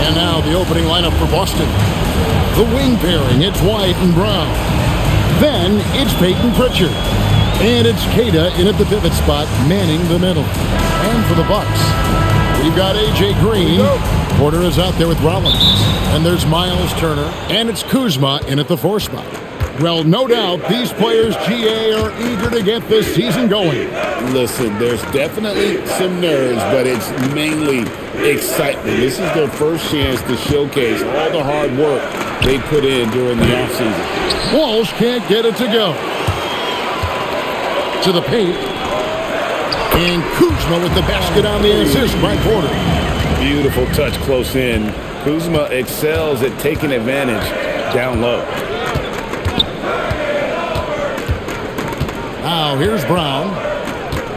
And now the opening lineup for Boston. The wing pairing, it's White and Brown. Then it's Peyton Pritchard. And it's Cada in at the pivot spot, manning the middle. And for the Bucks, we've got A.J. Green. Porter is out there with Rollins. And there's Miles Turner. And it's Kuzma in at the 4 spot. Well, no doubt these players, GA, are eager to get this season going. Listen, there's definitely some nerves, but it's mainly excitement. This is their first chance to showcase all the hard work they put in during the offseason. Walsh can't get it to go. To the paint. And Kuzma with the basket on the assist by Porter. Beautiful touch close in. Kuzma excels at taking advantage down low. Now here's Brown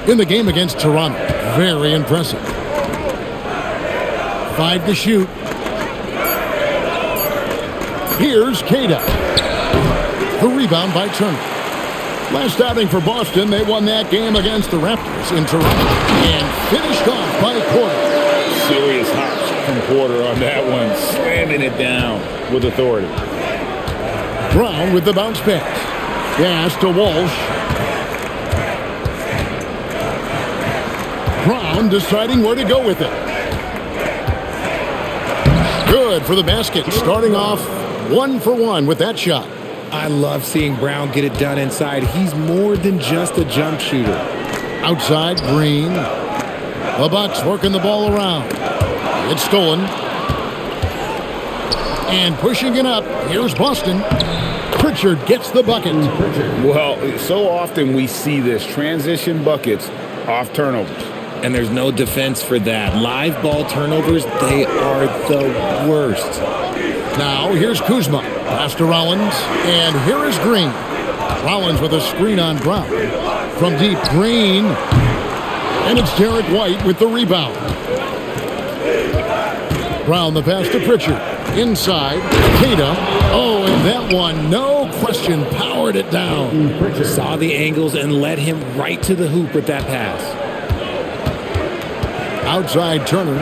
in the game against Toronto. Very impressive. 5 to shoot. Here's Cada. The rebound by Turner. Last outing for Boston, they won that game against the Raptors in Toronto and finished off by Porter. Serious hops from Porter on that one, slamming it down with authority. Brown with the bounce pass. Pass to Walsh. Brown deciding where to go with it. Good for the basket. Starting off 1 for 1 with that shot. I love seeing Brown get it done inside. He's more than just a jump shooter. Outside, Green. The Bucks working the ball around. It's stolen. And pushing it up. Here's Boston. Pritchard gets the bucket. Well, so often we see this. Transition buckets off turnovers. And there's no defense for that. Live ball turnovers, they are the worst. Now, here's Kuzma. Pass to Rollins. And here is Green. Rollins with a screen on Brown. From deep, Green. And it's Derek White with the rebound. Brown the pass to Pritchard. Inside, Cada. Oh, and that one, no question, powered it down. Saw the angles and led him right to the hoop with that pass. Outside Turner.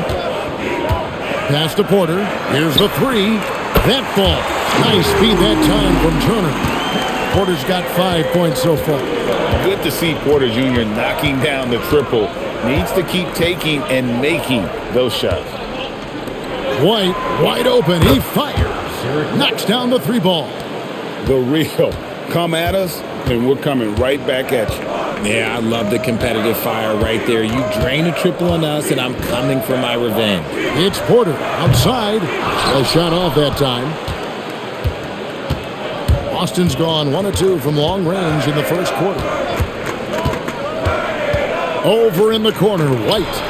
Pass to Porter. Here's the 3. That ball. Nice speed that time from Turner. Porter's got 5 points so far. Good to see Porter Jr. knocking down the triple. Needs to keep taking and making those shots. White, wide open. He fires. Knocks down the 3 ball. The real. Come at us, and we're coming right back at you. Yeah, I love the competitive fire right there. You drain a triple on us, and I'm coming for my revenge. It's Porter outside. A shot off that time. Boston's gone 1 of 2 from long range in the first quarter. Over in the corner, White.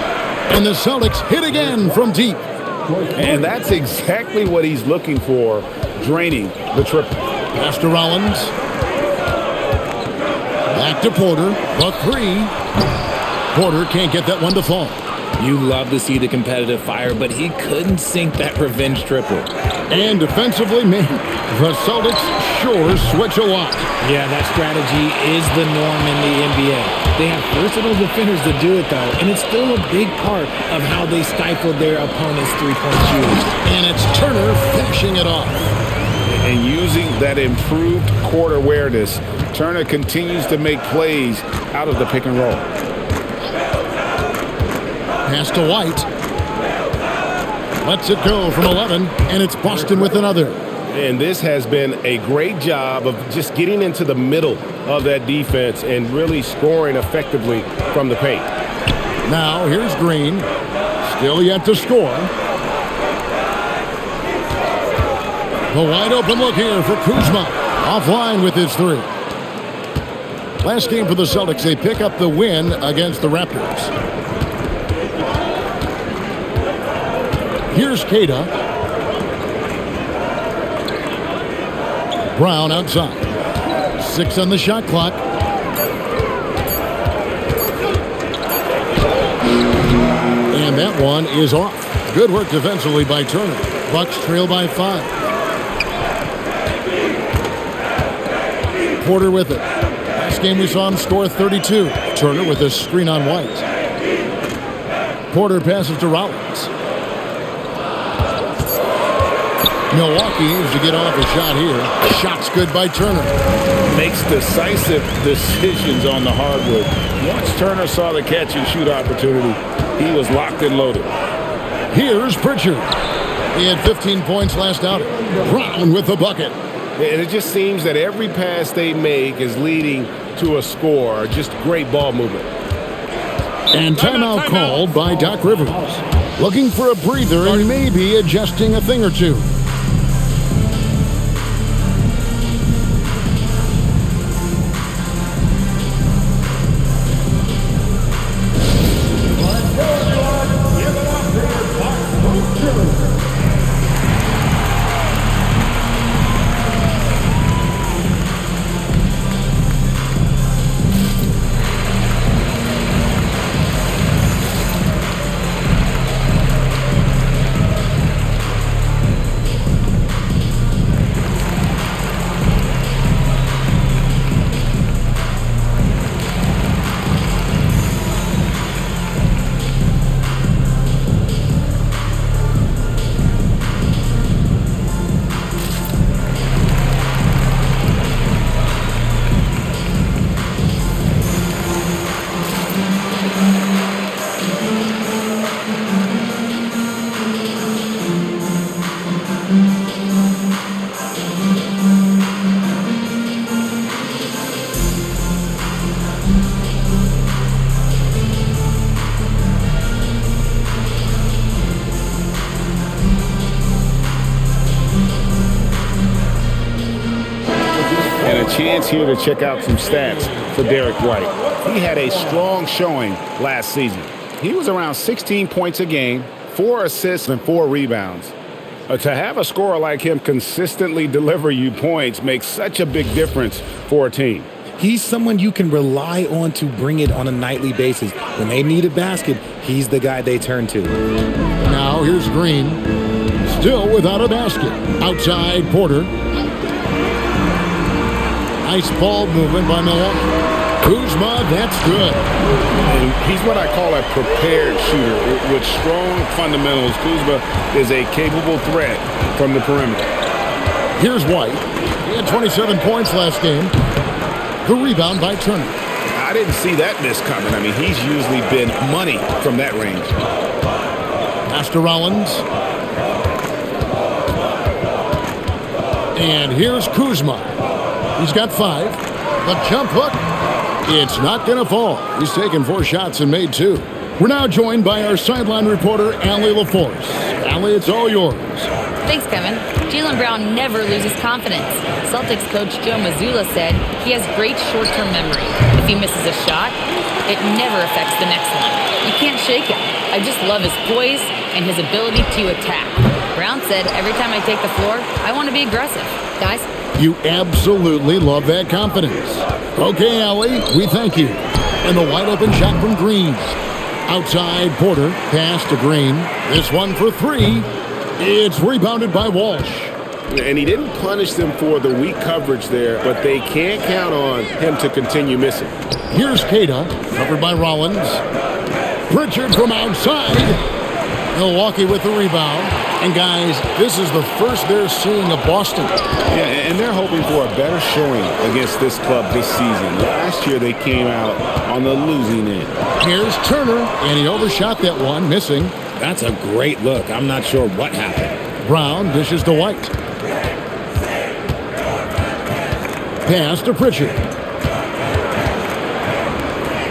And the Celtics hit again from deep. And that's exactly what he's looking for, draining the triple. Pass to Rollins. Back to Porter. The 3. Porter can't get that one to fall. You love to see the competitive fire, but he couldn't sink that revenge triple. And defensively, man, the Celtics sure switch a lot. Yeah, that strategy is the norm in the NBA. They have versatile defenders to do it, though, and it's still a big part of how they stifled their opponent's three-point shooters. And it's Turner finishing it off. And using that improved court awareness, Turner continues to make plays out of the pick and roll. Pass to White. Lets it go from 11, and it's Boston with another. And this has been a great job of just getting into the middle of that defense and really scoring effectively from the paint. Now here's Green. Still yet to score. The wide open look here for Kuzma. Offline with his 3. Last game for the Celtics, they pick up the win against the Raptors. Here's Cada. Brown outside. 6 on the shot clock. And that one is off. Good work defensively by Turner. Bucks trail by 5. Porter with it. Last game we saw him score 32. Turner with a screen on White. Porter passes to Rollins. Milwaukee needs to get off a shot here. Shot's good by Turner. Makes decisive decisions on the hardwood. Once Turner saw the catch and shoot opportunity, he was locked and loaded. Here's Pritchard. He had 15 points last outing. Brown with the bucket. And it just seems that every pass they make is leading to a score. Just great ball movement. And timeout called by Doc Rivers. Looking for a breather and maybe adjusting a thing or two. Chance here to check out some stats for Derek White. He had a strong showing last season. He was around 16 points a game, 4 assists, and 4 rebounds. To have a scorer like him consistently deliver you points makes such a big difference for a team. He's someone you can rely on to bring it on a nightly basis. When they need a basket, he's the guy they turn to. Now here's Green. Still without a basket. Outside Porter. Nice ball movement by Milwaukee. Kuzma, that's good. And he's what I call a prepared shooter. With strong fundamentals, Kuzma is a capable threat from the perimeter. Here's White. He had 27 points last game. The rebound by Turner. I didn't see that miss coming. I mean, he's usually been money from that range. Pass to Rollins. And here's Kuzma. He's got 5. The jump hook. It's not going to fall. He's taken 4 shots and made 2. We're now joined by our sideline reporter, Allie LaForce. Allie, it's all yours. Thanks, Kevin. Jaylen Brown never loses confidence. Celtics coach Joe Mazzulla said he has great short-term memory. If he misses a shot, it never affects the next one. You can't shake him. I just love his poise and his ability to attack. Brown said, every time I take the floor, I want to be aggressive. Guys? You absolutely love that confidence. Okay, Allie, we thank you. And the wide-open shot from Green. Outside Porter, pass to Green. This one for 3. It's rebounded by Walsh. And he didn't punish them for the weak coverage there, but they can't count on him to continue missing. Here's Queta, covered by Rollins. Pritchard from outside. Milwaukee with the rebound. And guys, this is the first they're seeing of Boston. Yeah, and they're hoping for a better showing against this club this season. Last year they came out on the losing end. Here's Turner, and he overshot that one, missing. That's a great look. I'm not sure what happened. Brown dishes to White. Pass to Pritchard.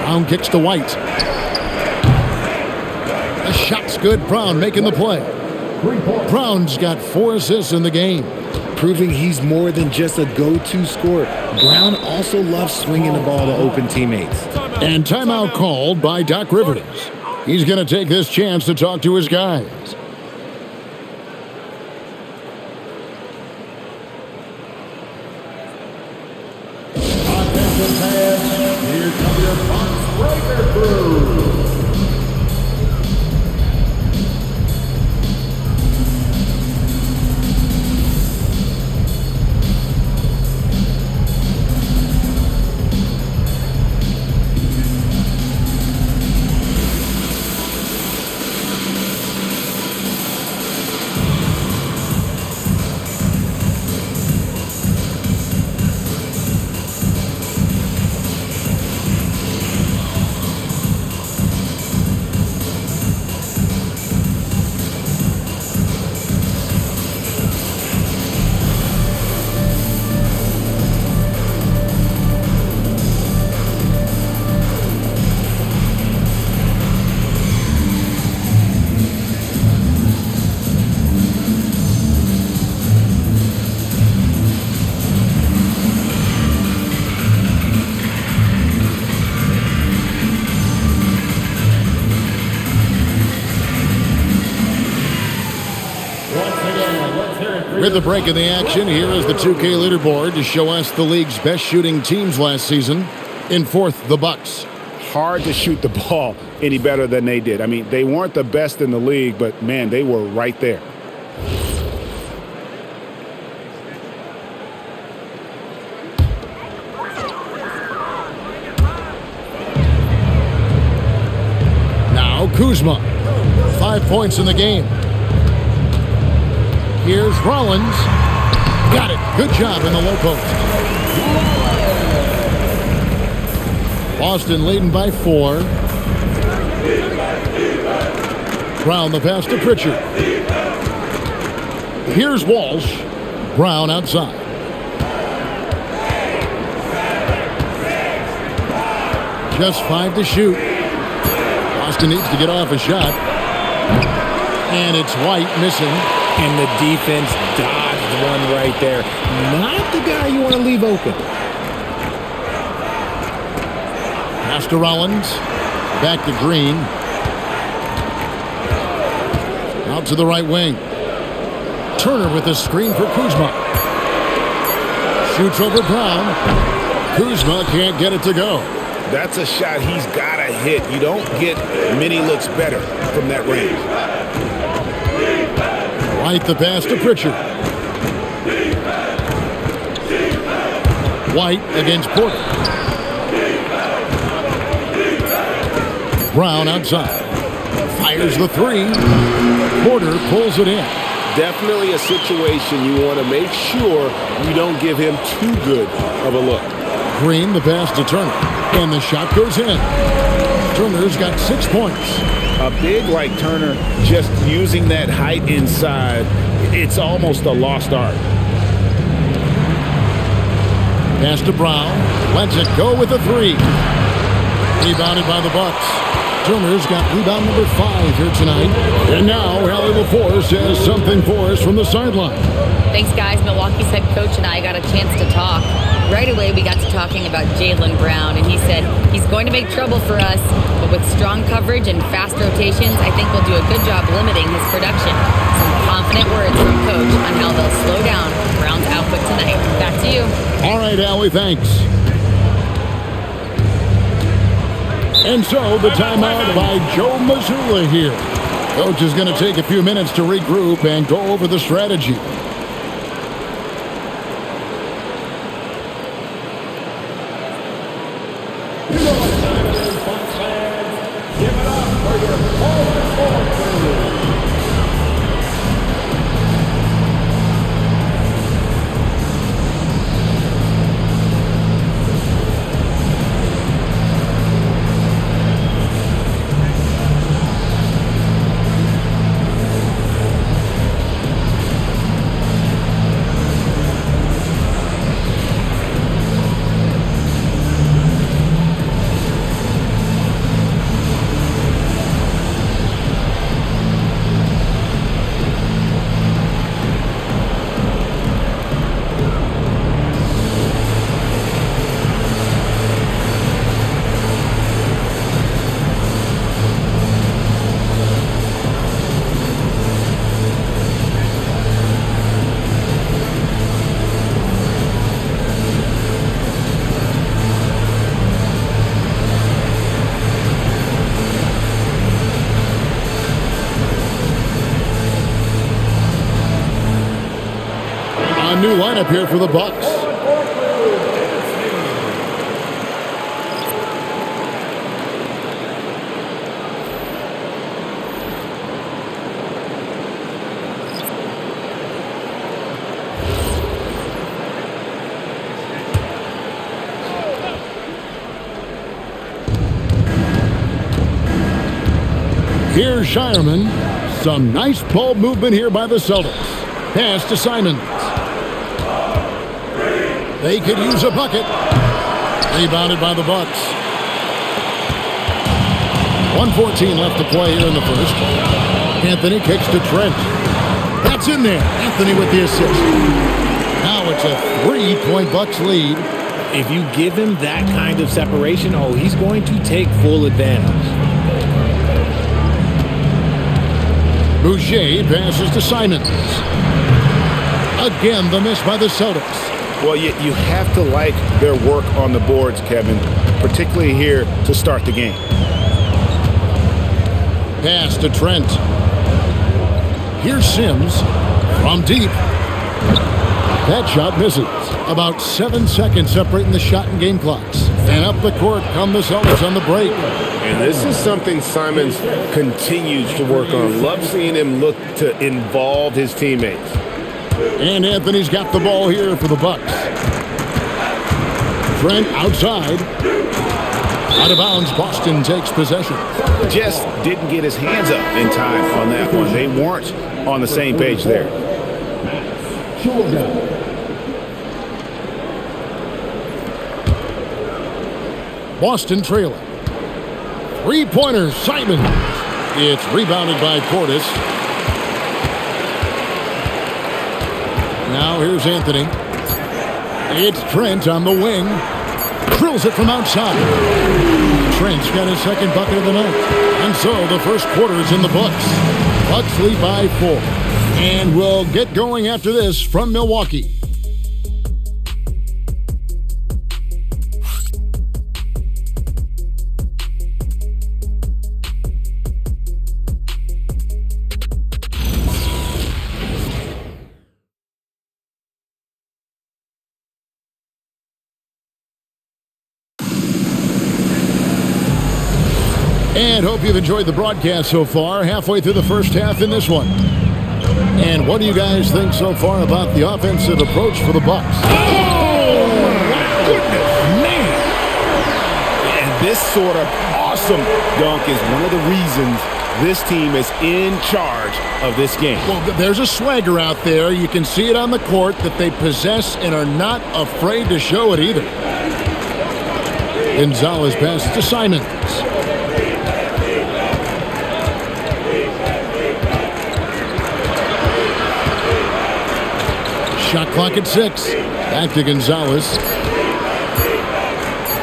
Brown kicks to White. The shot's good. Brown making the play. Brown's got 4 assists in the game. Proving he's more than just a go-to scorer. Brown also loves swinging the ball to open teammates. And timeout called by Doc Rivers. He's going to take this chance to talk to his guys. Offensive pass. Here comes your box breaker crew. With the break in the action, here is the 2K leaderboard to show us the league's best shooting teams last season. In fourth, the Bucks. Hard to shoot the ball any better than they did. I mean, they weren't the best in the league, but, man, they were right there. Now Kuzma. 5 points in the game. Here's Rollins. Got it. Good job in the low post. Boston leading by 4. Brown the pass to Pritchard. Here's Walsh. Brown outside. Just 5 to shoot. Boston needs to get off a shot. And it's White missing. And the defense dodged one right there. Not the guy you want to leave open. Pass to Rollins. Back to Green. Out to the right wing. Turner with the screen for Kuzma. Shoots over Brown. Kuzma can't get it to go. That's a shot he's got to hit. You don't get many looks better from that range. White the pass to Pritchard. White against Porter. Brown outside. Fires the 3. Porter pulls it in. Definitely a situation you want to make sure you don't give him too good of a look. Green the pass to Turner. And the shot goes in. Turner's got 6 points. A big like Turner, just using that height inside, it's almost a lost art. Pass to Brown. Lets it go with a 3. Rebounded by the Bucks. Turner's got rebound number 5 here tonight. And now Allie LaForce has something for us from the sideline. Thanks, guys. Milwaukee's head coach and I got a chance to talk. Right away, we got to talking about Jaylen Brown, and he said he's going to make trouble for us, but with strong coverage and fast rotations, I think we'll do a good job limiting his production. Some confident words from Coach on how they'll slow down Brown's output tonight. Back to you. All right, Allie, thanks. And so the timeout by Joe Mazzulla here. Coach is going to take a few minutes to regroup and go over the strategy. A new lineup here for the Bucks. Here's Shireman. Some nice ball movement here by the Celtics. Pass to Simons. They could use a bucket. Rebounded by the Bucks. 1:14 left to play here in the first. Anthony kicks to Trent. That's in there. Anthony with the assist. Now it's a 3-point Bucks lead. If you give him that kind of separation, he's going to take full advantage. Boucher passes to Simons. Again, the miss by the Celtics. Well, you have to like their work on the boards, Kevin, particularly here to start the game. Pass to Trent. Here's Sims from deep. That shot misses. About 7 seconds separating the shot and game clocks. And up the court come the Celtics on the break. And this is something Simons continues to work on. Love seeing him look to involve his teammates. And Anthony's got the ball here for the Bucks. Trent outside. Out of bounds, Boston takes possession. Just didn't get his hands up in time on that one. They weren't on the same page there. Boston trailing. Three-pointer, Simons. It's rebounded by Portis. Now here's Anthony. It's Trent on the wing. Drills it from outside. Trent's got his second bucket of the night. And so the first quarter is in the books. Bucks lead by 4. And we'll get going after this from Milwaukee. And hope you've enjoyed the broadcast so far. Halfway through the first half in this one. And what do you guys think so far about the offensive approach for the Bucks? Oh, my goodness, man. And this sort of awesome dunk is one of the reasons this team is in charge of this game. Well, there's a swagger out there. You can see it on the court that they possess and are not afraid to show it either. Gonzalez passes to Simons. Shot clock at 6. Back to Gonzalez.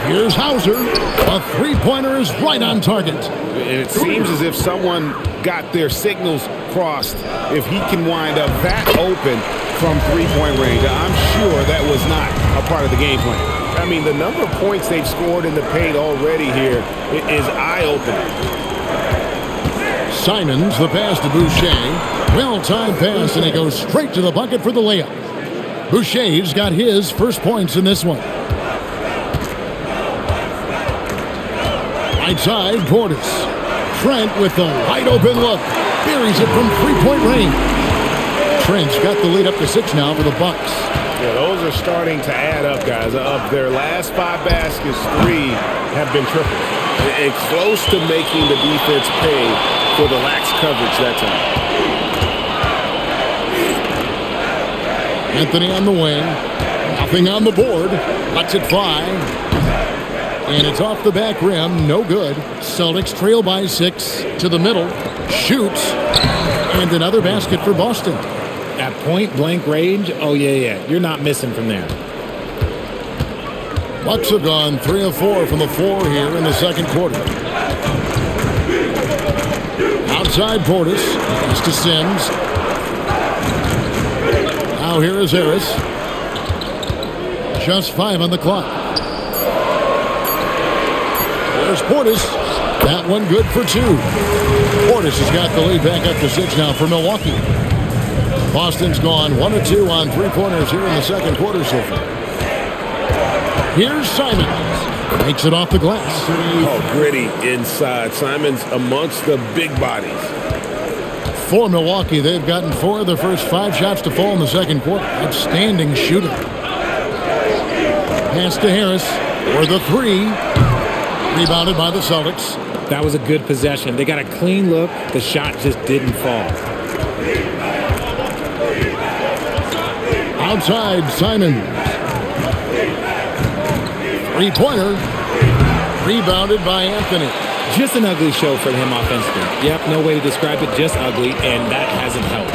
Here's Hauser. A three-pointer is right on target. And it seems as if someone got their signals crossed. If he can wind up that open from three-point range, I'm sure that was not a part of the game plan. I mean, the number of points they've scored in the paint already here is eye-opening. Simons, the pass to Boucher. Well-timed pass, and he goes straight to the bucket for the layup. Boucher's got his first points in this one. Right side, Portis. Trent with the wide-open look. Buries it from three-point range. Trent's got the lead up to 6 now for the Bucks. Yeah, those are starting to add up, guys. Of their last 5 baskets, 3 have been triples. And close to making the defense pay for the lax coverage that time. Anthony on the wing. Nothing on the board. Lets it fly. And it's off the back rim. No good. Celtics trail by 6 to the middle. Shoots. And another basket for Boston. At point-blank range, oh, yeah. You're not missing from there. Bucks have gone 3 of 4 from the floor here in the second quarter. Outside Portis. Pass to Sims. Now here is Harris. Just 5 on the clock. There's Portis. That one good for 2. Portis has got the lead back up to 6 now for Milwaukee. Boston's gone 1 of 2 on three-pointers here in the second quarter so far. Here's Simons. Makes it off the glass. Oh, gritty inside. Simons amongst the big bodies. For Milwaukee, they've gotten 4 of their first 5 shots to fall in the second quarter. Outstanding shooting. Pass to Harris for the 3. Rebounded by the Celtics. That was a good possession. They got a clean look. The shot just didn't fall. Outside, Simons. Three-pointer. Rebounded by Anthony. Just an ugly show for him offensively. Yep, no way to describe it, just ugly, and that hasn't helped.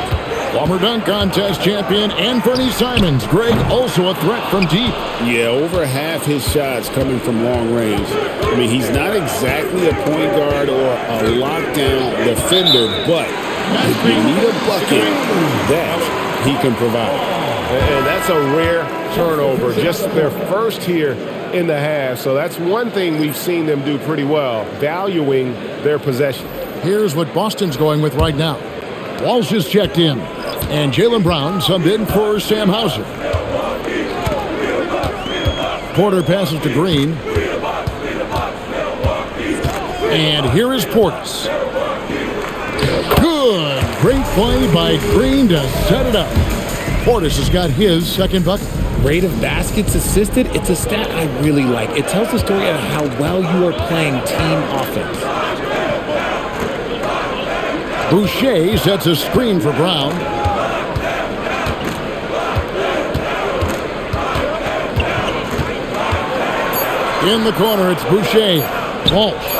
Former dunk contest champion Anthony Simons. Greg also a threat from deep. Yeah, over half his shots coming from long range. I mean, he's not exactly a point guard or a lockdown defender, but If you need a bucket, that he can provide. And that's a rare turnover, just their first here in the half. So that's one thing we've seen them do pretty well, valuing their possession. Here's what Boston's going with right now. Walsh is checked in, and Jaylen Brown subbed in for Sam Hauser. Porter passes to Green. And here is Portis. Good. Great play by Green to set it up. Portis has got his second bucket. Rate of baskets assisted, it's a stat I really like. It tells the story of how well you are playing team offense. Boucher sets a screen for Brown. In the corner, it's Boucher. Walsh.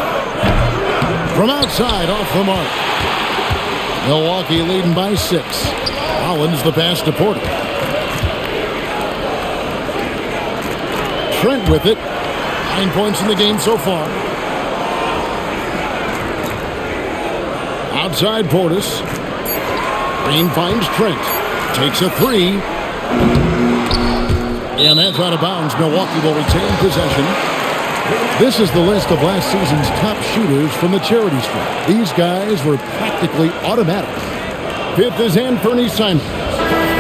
From outside, off the mark. Milwaukee leading by 6. Collins the pass to Porter. Trent with it. 9 points in the game so far. Outside Portis. Green finds Trent. Takes a 3. And that's out of bounds. Milwaukee will retain possession. This is the list of last season's top shooters from the charity stripe. These guys were practically automatic. 5th is Anthony Simons.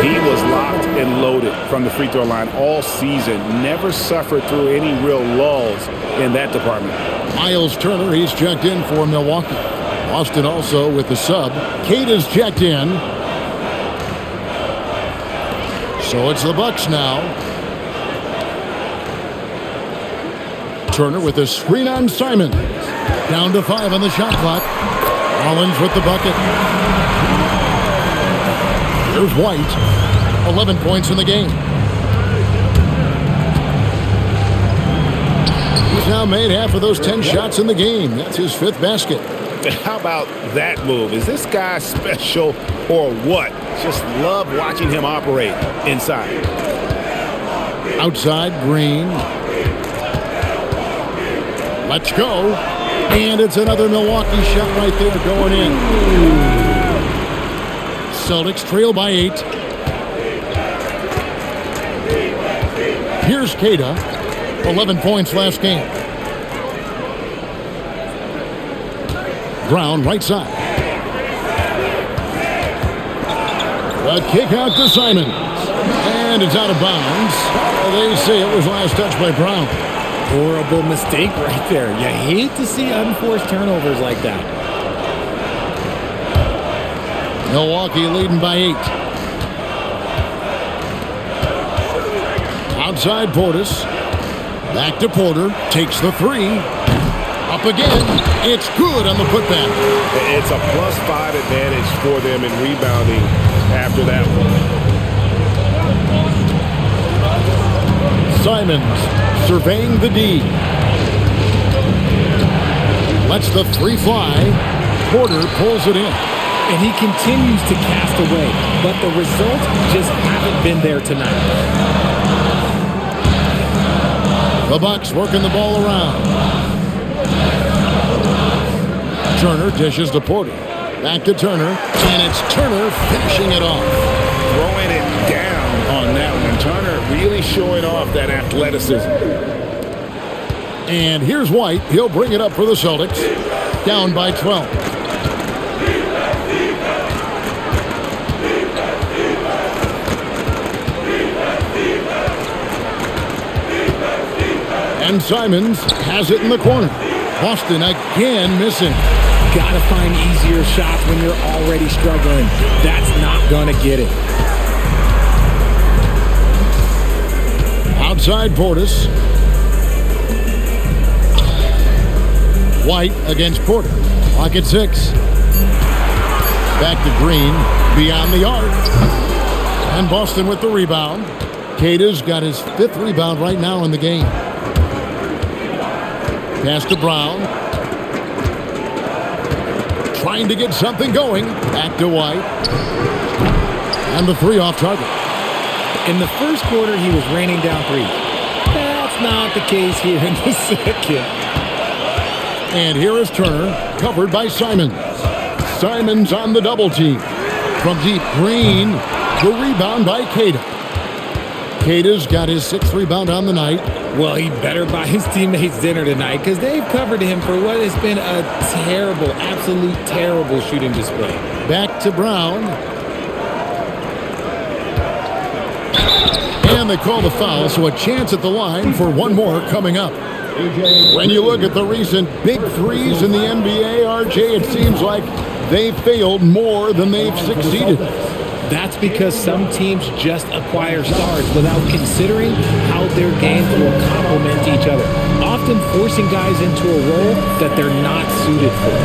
He was locked and loaded from the free throw line all season. Never suffered through any real lulls in that department. Miles Turner, he's checked in for Milwaukee. Boston also with the sub. Cade is checked in. So it's the Bucks now. Turner with a screen on Simons. Down to 5 on the shot clock. Collins with the bucket. Here's White. 11 points in the game. He's now made half of those 10 shots in the game. That's his 5th basket. How about that move? Is this guy special or what? Just love watching him operate inside. Outside, Green. Let's go. And it's another Milwaukee shot right there going in. Celtics trail by 8. Here's Keita. 11 points last game. Brown right side. The kick out to Simons. And it's out of bounds. They say it was last touched by Brown. Horrible mistake right there. You hate to see unforced turnovers like that. Milwaukee leading by 8. Outside Portis. Back to Porter. Takes the 3. Up again. It's good on the putback. It's a +5 advantage for them in rebounding after that one. Simons surveying the D. Lets the 3 fly. Porter pulls it in. And he continues to cast away, but the results just haven't been there tonight. The Bucks working the ball around. Turner dishes to Porter. Back to Turner, and it's Turner finishing it off. Throwing it down on that one. Turner really showing off that athleticism. And here's White. He'll bring it up for the Celtics. Down by 12. And Simons has it in the corner. Boston again missing. Gotta find easier shots when you're already struggling. That's not gonna get it. Outside Portis. White against Porter. Clock at 6. Back to Green. Beyond the arc. And Boston with the rebound. Keita's got his 5th rebound right now in the game. Pass to Brown. Trying to get something going. Back to White. And the 3 off target. In the first quarter, he was raining down 3. That's not the case here in the second. And here is Turner, covered by Simons. Simons on the double team. From deep, Green. The rebound by Queta. Queta's got his 6th rebound on the night. Well, he better buy his teammates dinner tonight because they've covered him for what has been a terrible, absolute terrible shooting display. Back to Brown. And they call the foul, so a chance at the line for one more coming up. When you look at the recent big threes in the NBA, RJ, it seems like they've failed more than they've succeeded. That's because some teams just acquire stars without considering how their games will complement each other, often forcing guys into a role that they're not suited for.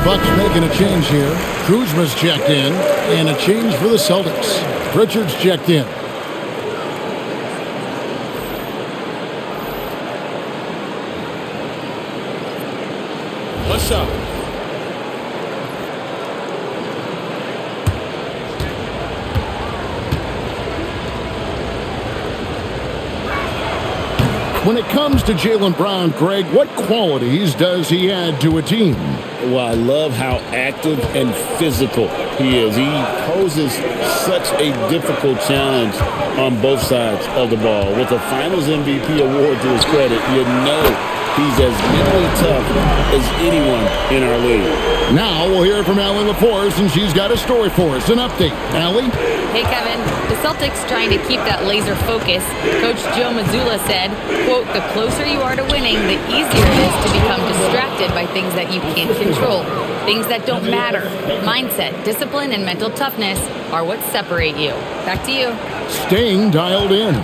Bucks making a change here. Kuzma's checked in, and a change for the Celtics. Pritchard's checked in. What's up? When it comes to Jaylen Brown, Greg, what qualities does he add to a team? Well, I love how active and physical he is. He poses such a difficult challenge on both sides of the ball. With a Finals MVP award to his credit, you know he's as mentally tough as anyone in our league. Now we'll hear from Allie LaForce, and she's got a story for us. An update. Allie? Hey, Kevin. The Celtics trying to keep that laser focus. Coach Joe Mazzulla said, quote, the closer you are to winning, the easier it is to become distracted by things that you can't control. Things that don't matter. Mindset, discipline, and mental toughness are what separate you. Back to you. Staying dialed in.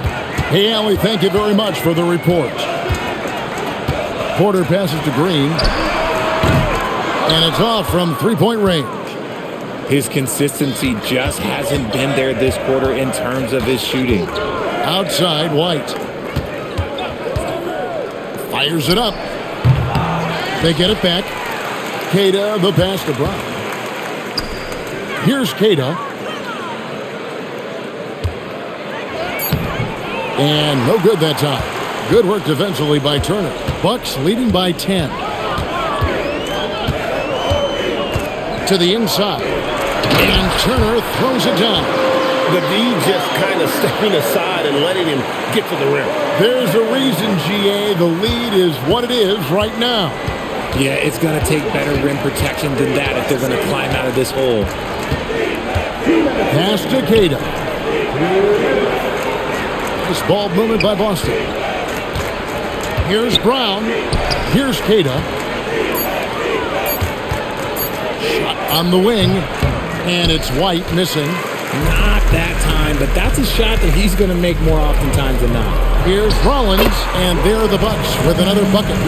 Hey, Allie, thank you very much for the report. Porter passes to Green. And it's off from three-point range. His consistency just hasn't been there this quarter in terms of his shooting. Outside, White. Fires it up. They get it back. Queta, the pass to Brown. Here's Queta. And no good that time. Good work defensively by Turner. Bucks leading by 10. To the inside. And Turner throws it down. The D just kind of stepping aside and letting him get to the rim. There's a reason, GA. The lead is what it is right now. Yeah, it's going to take better rim protection than that if they're going to climb out of this hole. Pass to Queta. This ball movement by Boston. Here's Brown. Here's Queta. Shot on the wing. And it's White missing. Not that time, but that's a shot that he's going to make more oftentimes than not. Here's Rollins, and there are the Bucks with another bucket.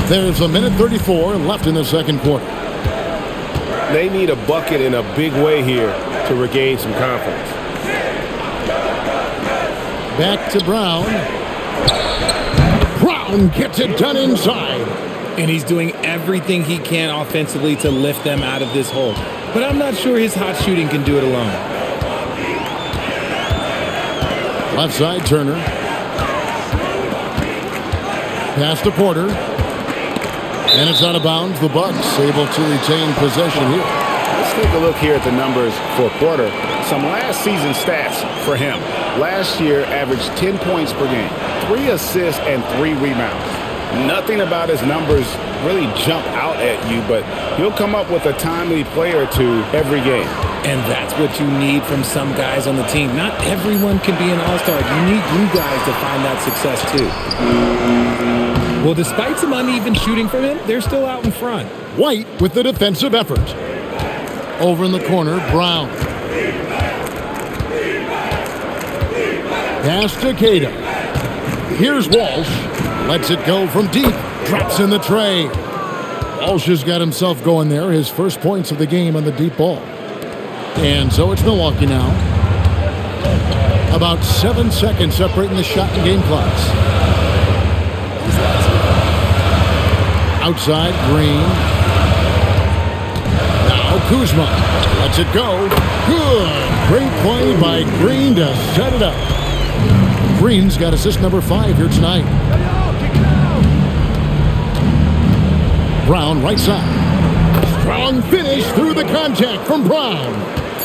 There's a minute 34 left in the second quarter. They need a bucket in a big way here to regain some confidence. Back to Brown. Brown gets it done inside. And he's doing everything he can offensively to lift them out of this hole. But I'm not sure his hot shooting can do it alone. Left side, Turner. Pass to Porter. And it's out of bounds. The Bucks able to retain possession here. Let's take a look here at the numbers for Porter. Some last season stats for him. Last year, averaged 10 points per game, 3 assists, and 3 rebounds. Nothing about his numbers really jump out at you, but he'll come up with a timely play or two every game. And that's what you need from some guys on the team. Not everyone can be an all-star. You need you guys to find that success too. Well, despite some uneven shooting from him, they're still out in front. White with the defensive effort. Over in the corner, Brown. Pass to Cada. Here's Walsh. Lets it go from deep. Drops in the tray. Walsh has got himself going there. His first points of the game on the deep ball. And so it's Milwaukee now. About 7 seconds separating the shot and game clocks. Outside, Green. Now Kuzma lets it go. Good. Great play by Green to set it up. Green's got assist number 5 here tonight. Brown right side. Strong finish through the contact from Brown.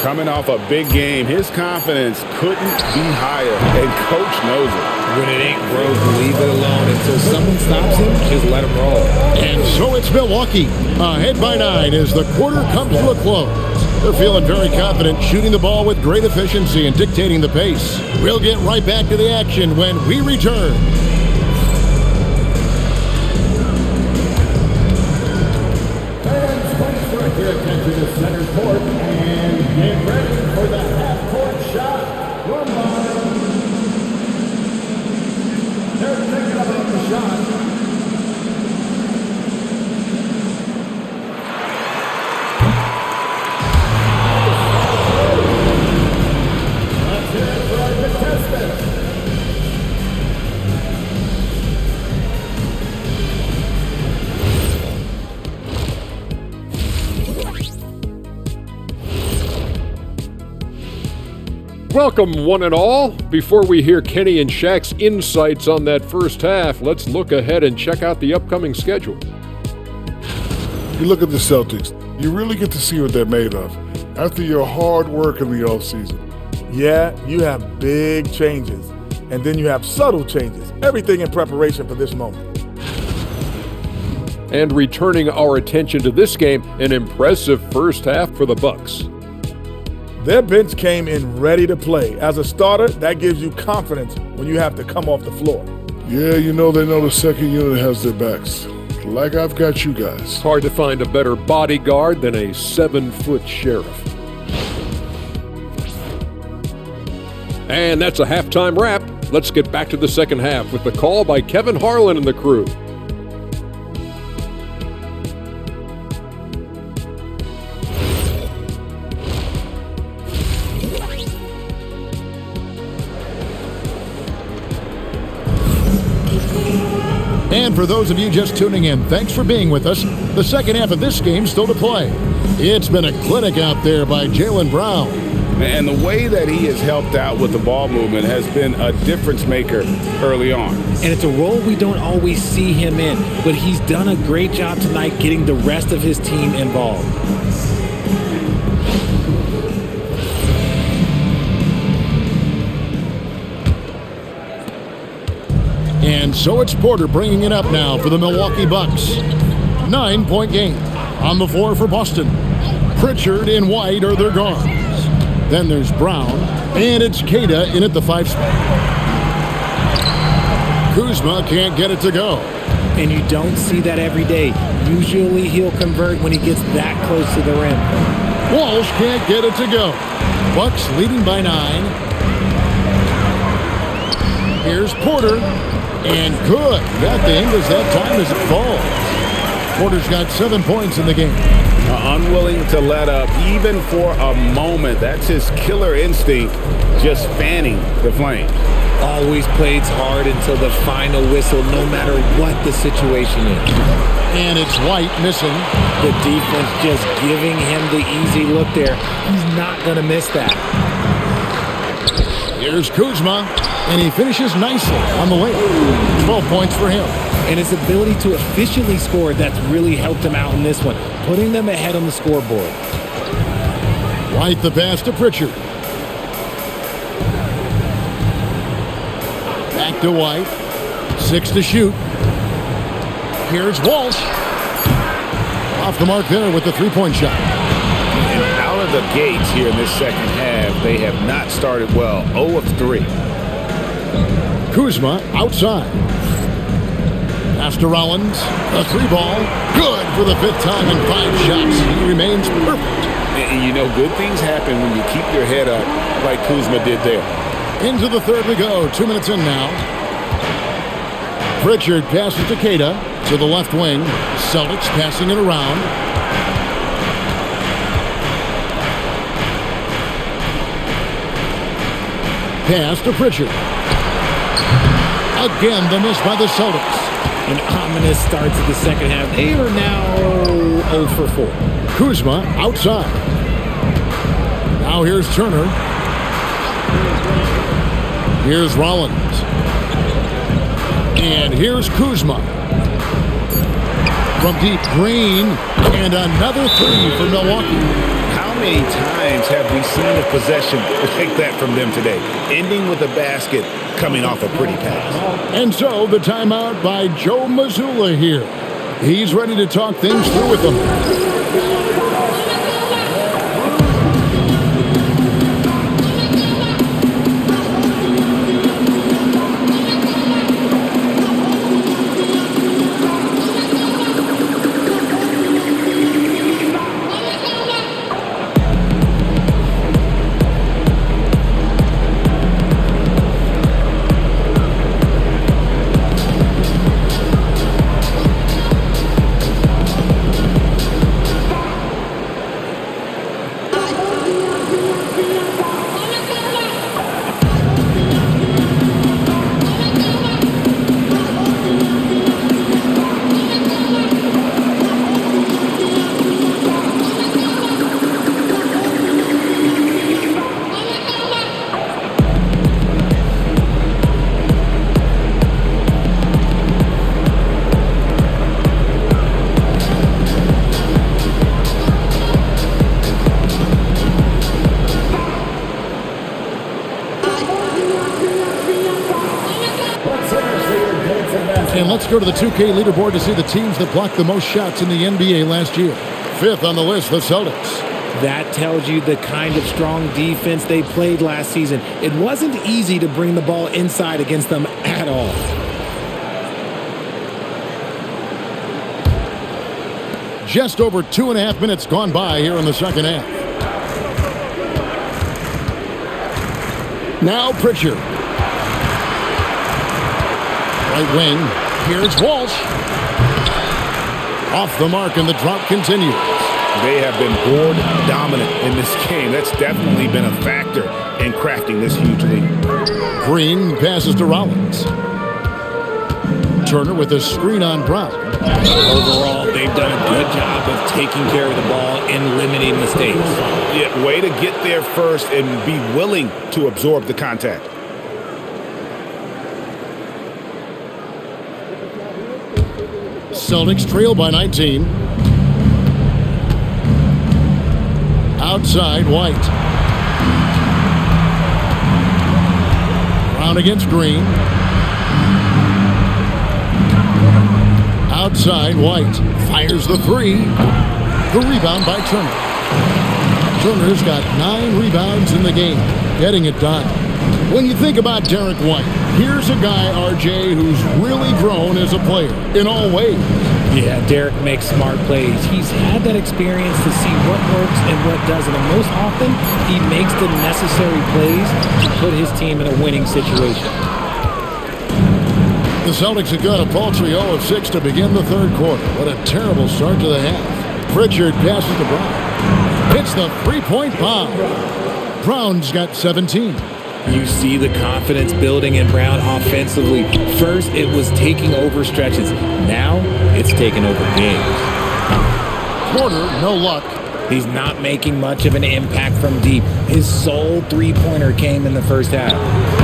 Coming off a big game, his confidence couldn't be higher, and Coach knows it. When it ain't broke, leave it alone. Until someone stops him, just let him roll. And so it's Milwaukee, ahead by 9 as the quarter comes to a close. They're feeling very confident, shooting the ball with great efficiency and dictating the pace. We'll get right back to the action when we return. Your attention to center court and get ready for the half-court shot. Run line. They're thinking about the shot. Let's hear it for our contestants. Welcome, one and all. Before we hear Kenny and Shaq's insights on that first half, let's look ahead and check out the upcoming schedule. You look at the Celtics, you really get to see what they're made of after your hard work in the offseason. Yeah, you have big changes, and then you have subtle changes, everything in preparation for this moment. And returning our attention to this game, an impressive first half for the Bucks. Their bench came in ready to play. As a starter, that gives you confidence when you have to come off the floor. Yeah, they know the second unit has their backs. Like I've got you guys. It's hard to find a better bodyguard than a 7-foot sheriff. And that's a halftime wrap. Let's get back to the second half with the call by Kevin Harlan and the crew. And for those of you just tuning in, thanks for being with us. The second half of this game still to play. It's been a clinic out there by Jaylen Brown. And the way that he has helped out with the ball movement has been a difference maker early on. And it's a role we don't always see him in, but he's done a great job tonight getting the rest of his team involved. And so it's Porter bringing it up now for the Milwaukee Bucks. 9-point game. On the floor for Boston. Pritchard and White are their guards. Then there's Brown, and it's Cada in at the 5 spot. Kuzma can't get it to go. And you don't see that every day. Usually he'll convert when he gets that close to the rim. Walsh can't get it to go. Bucks leading by 9. Here's Porter. And good. Got the Ingles that time as it falls. Porter's got 7 points in the game. Unwilling to let up even for a moment. That's his killer instinct, just fanning the flames. Always plays hard until the final whistle, no matter what the situation is. And it's White missing. The defense just giving him the easy look there. He's not going to miss that. Here's Kuzma, and he finishes nicely on the layup. 12 points for him. And his ability to efficiently score, that's really helped him out in this one, putting them ahead on the scoreboard. White the pass to Pritchard. Back to White. 6 to shoot. Here's Walsh. Off the mark there with the three-point shot. And out of the gates here in this second half, they have not started well. 0 of 3. Kuzma outside. Pass to Rollins. A three ball. Good for the 5th time in 5 shots. He remains perfect. And you know, good things happen when you keep your head up like Kuzma did there. Into the third we go. 2 minutes in now. Pritchard passes to Queta to the left wing. Celtics passing it around. Pass to Pritchard. Again, the miss by the Celtics. An ominous start to the second half. They are now 0 for 4. Kuzma outside. Now here's Turner. Here's Rollins. And here's Kuzma. From deep, Green. And another 3 for Milwaukee. How many times have we seen a possession like that from them today? Ending with a basket, coming off a pretty pass. And so the timeout by Joe Mazzulla here. He's ready to talk things through with them. And let's go to the 2K leaderboard to see the teams that blocked the most shots in the NBA last year. 5th on the list, the Celtics. That tells you the kind of strong defense they played last season. It wasn't easy to bring the ball inside against them at all. Just over 2.5 minutes gone by here in the second half. Now Pritchard. Right wing. Here's Walsh. Off the mark, and the drop continues. They have been board dominant in this game. That's definitely been a factor in crafting this huge lead. Green passes to Rollins. Turner with a screen on Brown. Overall, they've done a good job of taking care of the ball and limiting mistakes. Yeah, way to get there first and be willing to absorb the contact. Celtics trail by 19. Outside, White. Brown against Green. Outside, White. Fires the 3. The rebound by Turner. Turner's got 9 rebounds in the game, getting it done. When you think about Derek White, here's a guy, RJ, who's really grown as a player in all ways. Yeah, Derek makes smart plays. He's had that experience to see what works and what doesn't. And most often, he makes the necessary plays to put his team in a winning situation. The Celtics have got a paltry 0 of 6 to begin the third quarter. What a terrible start to the half. Pritchard passes to Brown. Hits the three-point bomb. Brown's got 17. You see the confidence building in Brown offensively. First, it was taking over stretches. Now, it's taking over games. Porter, no luck. He's not making much of an impact from deep. His sole three-pointer came in the first half.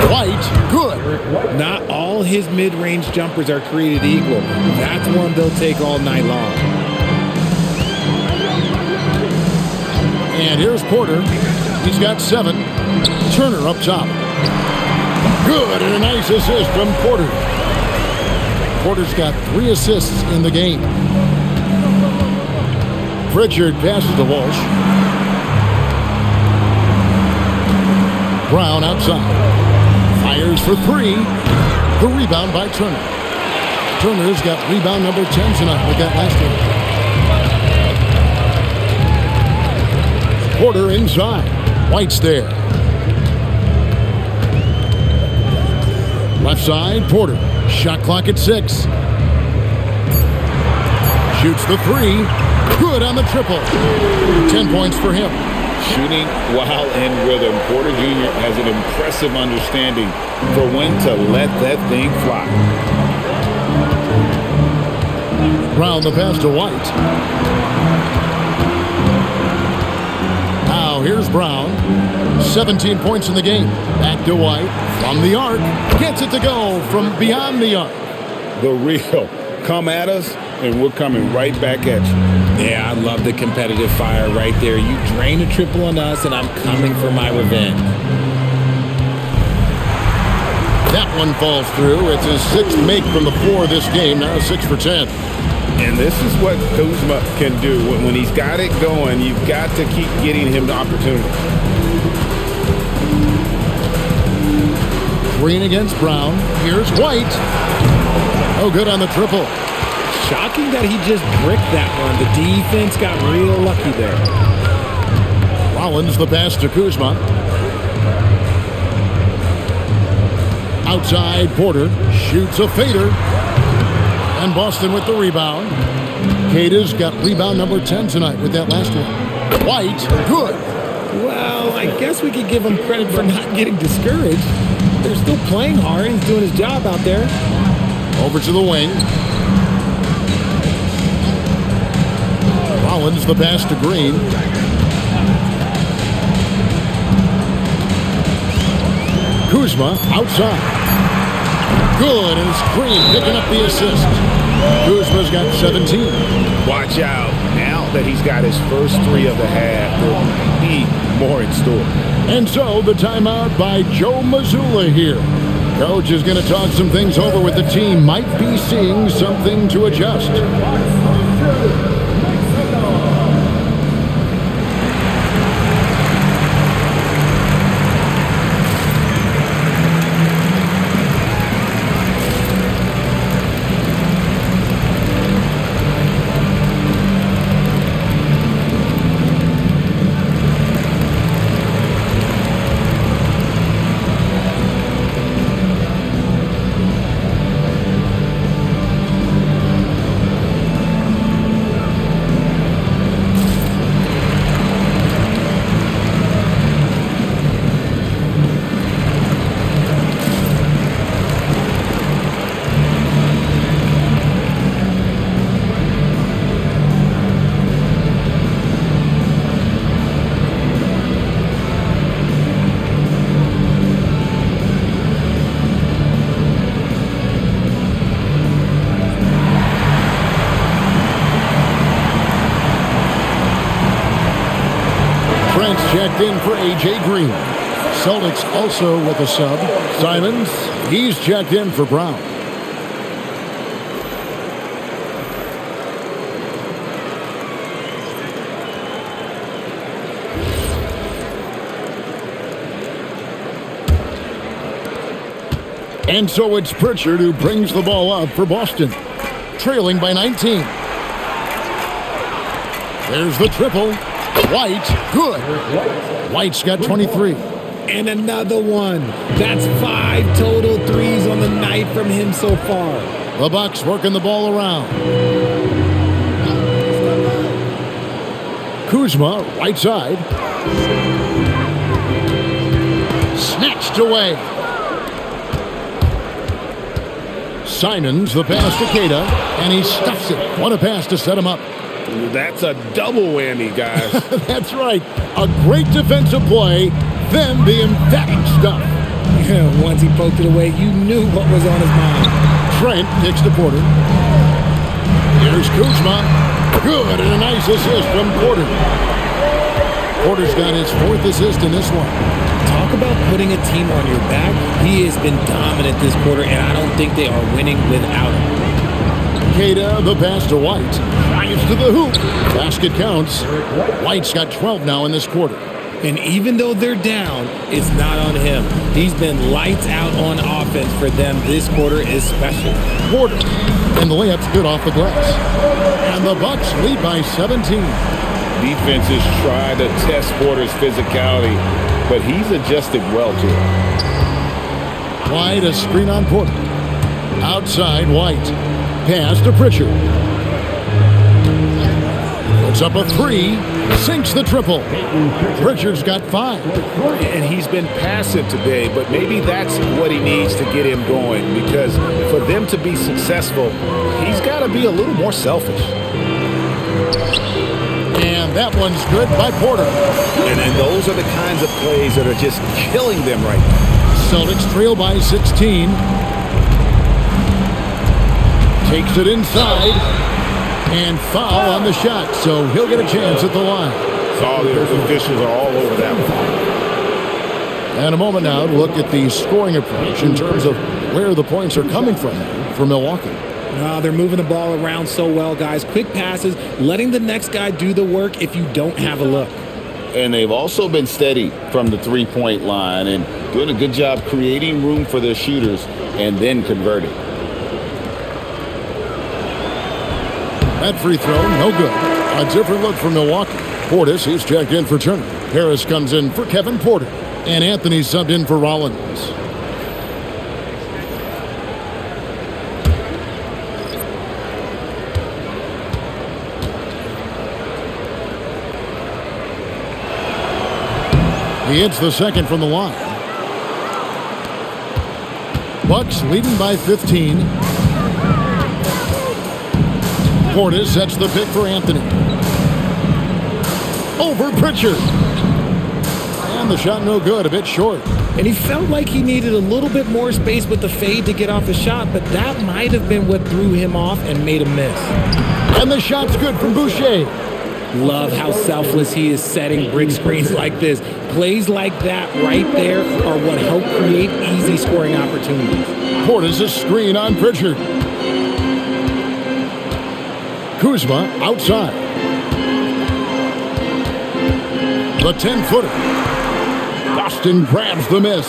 White, good. Not all his mid-range jumpers are created equal. That's one they'll take all night long. And here's Porter. He's got 7. Turner up top. Good, and a nice assist from Porter. Porter's got 3 assists in the game. Pritchard passes to Walsh. Brown outside. Fires for 3. The rebound by Turner. Turner's got rebound number 10 tonight with that last one. Porter inside. White's there. Left side, Porter. Shot clock at 6. Shoots the 3. Good on the triple. 10 points for him. Shooting while in rhythm. Porter Jr. has an impressive understanding for when to let that thing fly. Brown the pass to White. Now here's Brown. 17 points in the game. Back to White. From the arc. Gets it to go from beyond the arc. The real. Come at us, and we're coming right back at you. Yeah, I love the competitive fire right there. You drain a triple on us, and I'm coming for my revenge. That one falls through. It's his 6th make from the floor this game. Now 6 for 10. And this is what Kuzma can do. When he's got it going, you've got to keep getting him the opportunity. Green against Brown. Here's White. Oh, good on the triple. Shocking that he just bricked that one. The defense got real lucky there. Rollins the pass to Kuzma. Outside, Porter shoots a fader. And Boston with the rebound. Cada's got rebound number 10 tonight with that last one. White, good. Well, I guess we could give him credit for not getting discouraged. They're still playing hard. He's doing his job out there. Over to the wing. Rollins the pass to Green. Kuzma outside. Good, and it's Green picking up the assist. Kuzma's got 17. Watch out. Now that he's got his first 3 of the half, there might be more in store. And so the timeout by Joe Mazzulla here. Coach is going to talk some things over with the team. Might be seeing something to adjust. Checked in for A.J. Green. Celtics also with a sub. Simons, he's checked in for Brown. And so it's Pritchard who brings the ball up for Boston, trailing by 19. There's the triple. White, good. White's got 23. And another one. That's 5 total threes on the night from him so far. The Bucks working the ball around. Kuzma, right side. Snatched away. Simons, the pass to Cada, and he stuffs it. What a pass to set him up. That's a double whammy, guys. That's right. A great defensive play, then the emphatic stuff. Yeah, once he poked it away, you knew what was on his mind. Trent kicks to Porter. Here's Kuzma. Good, and a nice assist from Porter. Porter's got his 4th assist in this one. Talk about putting a team on your back. He has been dominant this quarter, and I don't think they are winning without him. Queta, the pass to White. Drives to the hoop. Basket counts. White's got 12 now in this quarter. And even though they're down, it's not on him. He's been lights out on offense for them this quarter especially. Porter. And the layup's good off the glass. And the Bucks lead by 17. Defenses try to test Porter's physicality, but he's adjusted well to it. White, a screen on Porter. Outside, White. Pass to Pritchard. Puts up a three. Sinks the triple. Pritchard's got 5. And he's been passive today, but maybe that's what he needs to get him going, because for them to be successful, he's got to be a little more selfish. And that one's good by Porter. And those are the kinds of plays that are just killing them right now. Celtics trail by 16. Takes it inside. And foul on the shot, so he'll get a chance at the line. All the officials are all over that one. And a moment now to look at the scoring approach in terms of where the points are coming from for Milwaukee. They're moving the ball around so well, guys. Quick passes, letting the next guy do the work if you don't have a look. And they've also been steady from the three-point line and doing a good job creating room for their shooters and then converting. That free throw, no good. A different look for Milwaukee. Portis, he's checked in for Turner. Harris comes in for Kevin Porter. And Anthony subbed in for Rollins. He hits the second from the line. Bucks leading by 15. Portis sets the pick for Anthony. Over Pritchard. And the shot no good, a bit short. And he felt like he needed a little bit more space with the fade to get off the shot, but that might have been what threw him off and made him miss. And the shot's good from Boucher. Love how selfless he is setting brick screens like this. Plays like that right there are what help create easy scoring opportunities. Portis a screen on Pritchard. Kuzma outside. The 10-footer. Boston grabs the miss.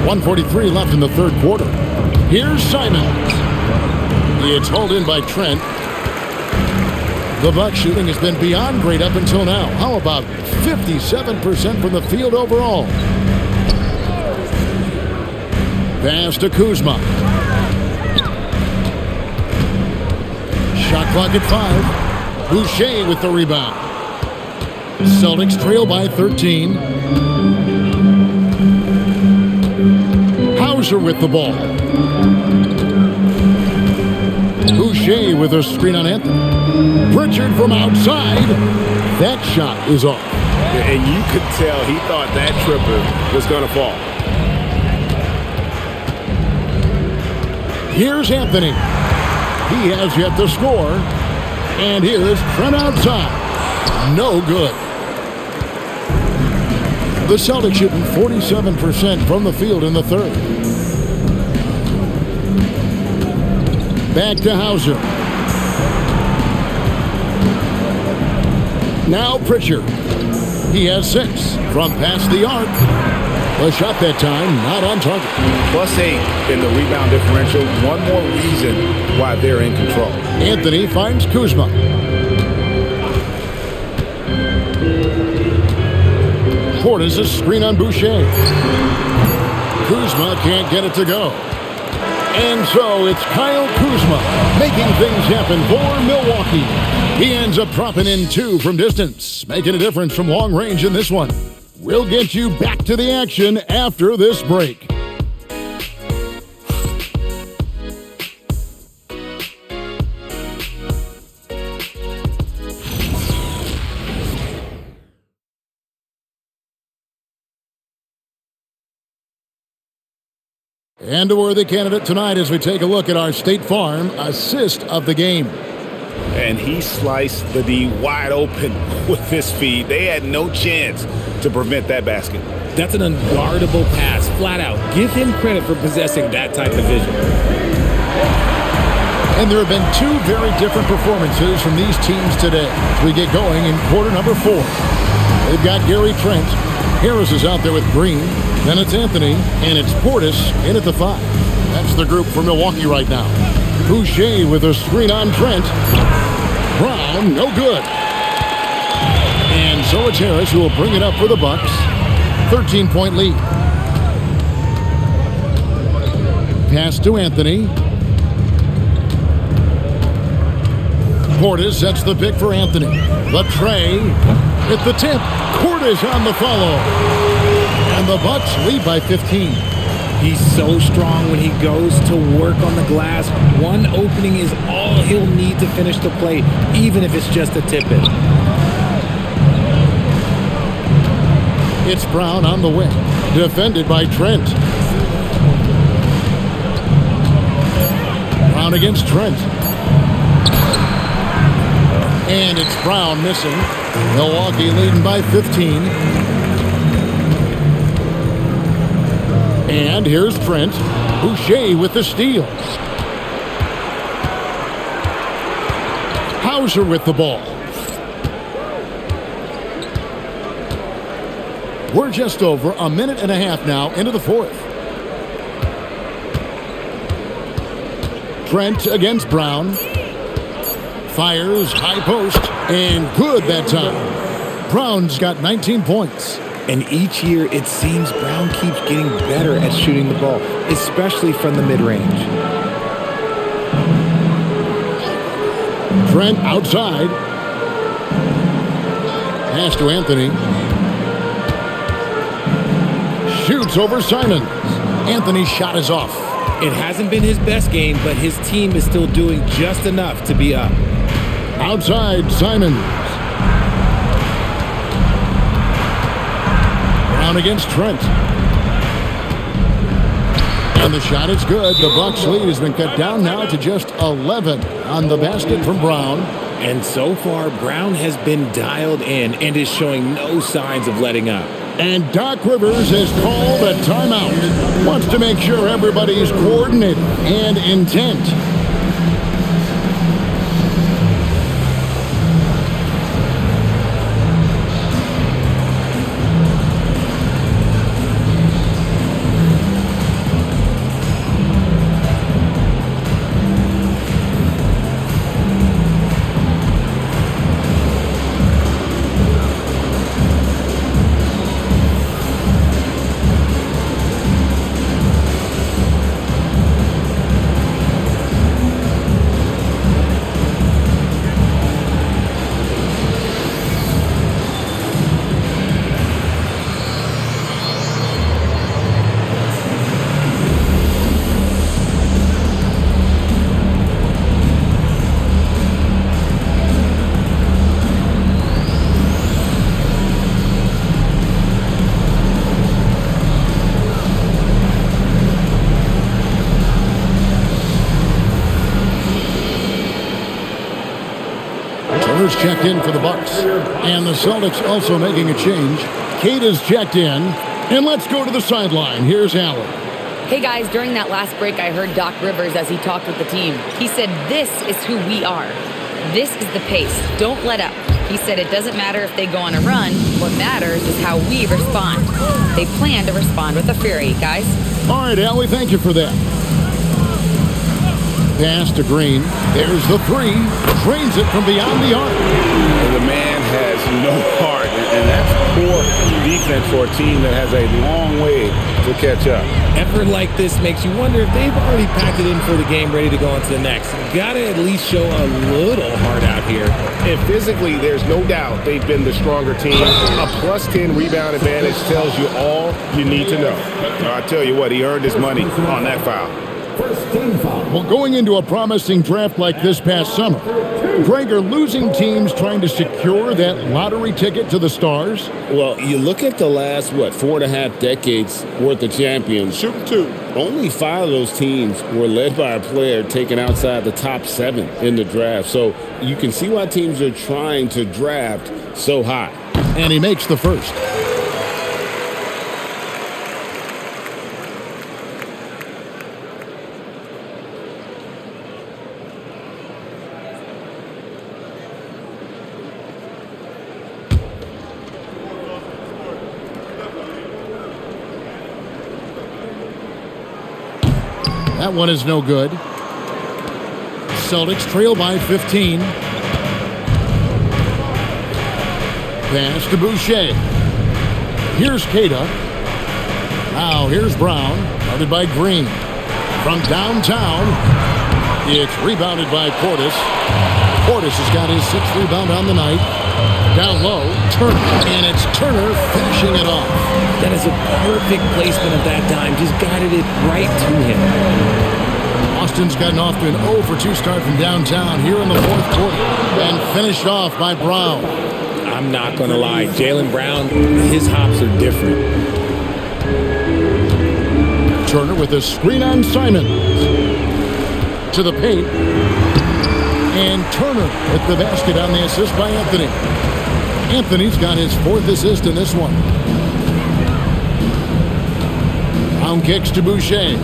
1:43 left in the third quarter. Here's Simons. It's hauled in by Trent. The Bucks shooting has been beyond great up until now. How about 57% from the field overall? Pass to Kuzma. Shot clock at 5. Boucher with the rebound. Celtics trail by 13. Hauser with the ball. Boucher with a screen on Anthony. Pritchard from outside. That shot is off. And you could tell he thought that triple was going to fall. Here's Anthony. He has yet to score. And here's Trent outside. No good. The Celtics shooting 47% from the field in the third. Back to Hauser. Now Pritchard. He has 6 from past the arc. The shot that time not on target. +8 in the rebound differential. One more reason why they're in control. Anthony finds Kuzma. Portis a screen on Boucher. Kuzma can't get it to go. And so it's Kyle Kuzma making things happen for Milwaukee. He ends up dropping in 2 from distance, making a difference from long range in this one. We'll get you back to the action after this break. And a worthy candidate tonight as we take a look at our State Farm assist of the game. And he sliced the D wide open with his feet. They had no chance to prevent that basket. That's an unguardable pass, flat out. Give him credit for possessing that type of vision. And there have been two very different performances from these teams today as we get going in quarter number 4. They've got Gary Trent. Harris is out there with Green. Then it's Anthony, and it's Portis in at the 5. That's the group for Milwaukee right now. Boucher with a screen on Trent. Brown, no good. And so it's Harris who will bring it up for the Bucks. 13-point lead. Pass to Anthony. Portis sets the pick for Anthony. The tray at the tip. Portis on the follow. And the Bucks lead by 15. He's so strong when he goes to work on the glass. One opening is all he'll need to finish the play, even if it's just a tip-in. It's Brown on the wing. Defended by Trent. Brown against Trent. And it's Brown missing. Milwaukee leading by 15. And here's Trent. Boucher with the steal. Hauser with the ball. We're just over a minute and a half now into the 4th. Trent against Brown. Fires, high post, and good that time. Brown's got 19 points. And each year, it seems Brown keeps getting better at shooting the ball, especially from the mid-range. Trent outside. Pass to Anthony. Shoots over Simons. Anthony's shot is off. It hasn't been his best game, but his team is still doing just enough to be up. Outside, Simons. Brown against Trent. And the shot is good. The Bucks lead has been cut down now to just 11 on the basket from Brown. And so far, Brown has been dialed in and is showing no signs of letting up. And Doc Rivers has called a timeout. Wants to make sure everybody's coordinated and intent. Rivers checked in for the Bucks. And the Celtics also making a change. Kate is checked in. And let's go to the sideline. Here's Allen. Hey guys, during that last break, I heard Doc Rivers as he talked with the team. He said, "This is who we are. This is the pace. Don't let up." He said it doesn't matter if they go on a run. What matters is how we respond. They plan to respond with a fury, guys. All right, Allie, thank you for that. Pass to Green. There's the three. Drains it from beyond the arc. And the man has no heart, and that's poor defense for a team that has a long way to catch up. Effort like this makes you wonder if they've already packed it in for the game, ready to go on to the next. Gotta at least show a little heart out here. And physically, there's no doubt they've been the stronger team. A plus 10 rebound advantage tells you all you need to know. I tell you what, he earned his money on that foul. Well, going into a promising draft like this past summer, Greg, are losing teams trying to secure that lottery ticket to the stars? Well, you look at the last, 4.5 decades worth of champions. Shooting two. Only 5 of those teams were led by a player taken outside the top 7 in the draft. So you can see why teams are trying to draft so high. And he makes the first. That one is no good. Celtics trail by 15. Pass to Boucher. Here's Queta. Now here's Brown, guarded by Green. From downtown, it's rebounded by Portis. Portis has got his 6th rebound on the night. Down low, Turner, and it's Turner finishing it off. That is a perfect placement of that dime. Just guided it right to him. Boston's gotten off to an 0 for 2 start from downtown here in the 4th quarter. And finished off by Brown. I'm not going to lie. Jaylen Brown, his hops are different. Turner with a screen on Simons. To the paint. And Turner with the basket on the assist by Anthony. Anthony's got his 4th assist in this one. Brown kicks to Boucher.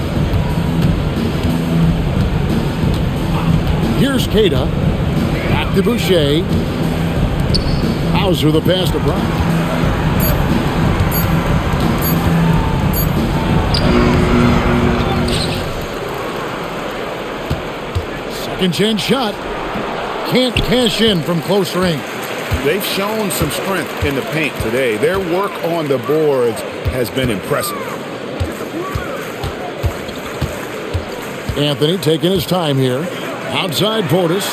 Here's Queta. Back to Boucher. Hauser the pass to Brown. Second chance shot. Can't cash in from close range. They've shown some strength in the paint today. Their work on the boards has been impressive. Anthony taking his time here. Outside Portis.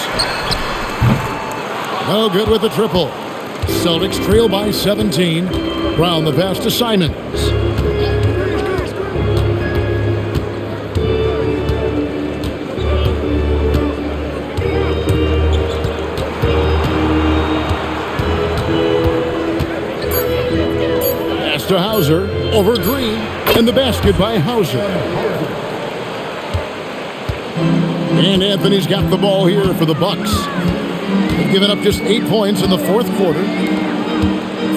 No good with the triple. Celtics trail by 17. Brown the pass to Simons. Pass to Hauser. Over Green. And the basket by Hauser. And Anthony's got the ball here for the Bucks. They've given up just 8 points in the 4th quarter.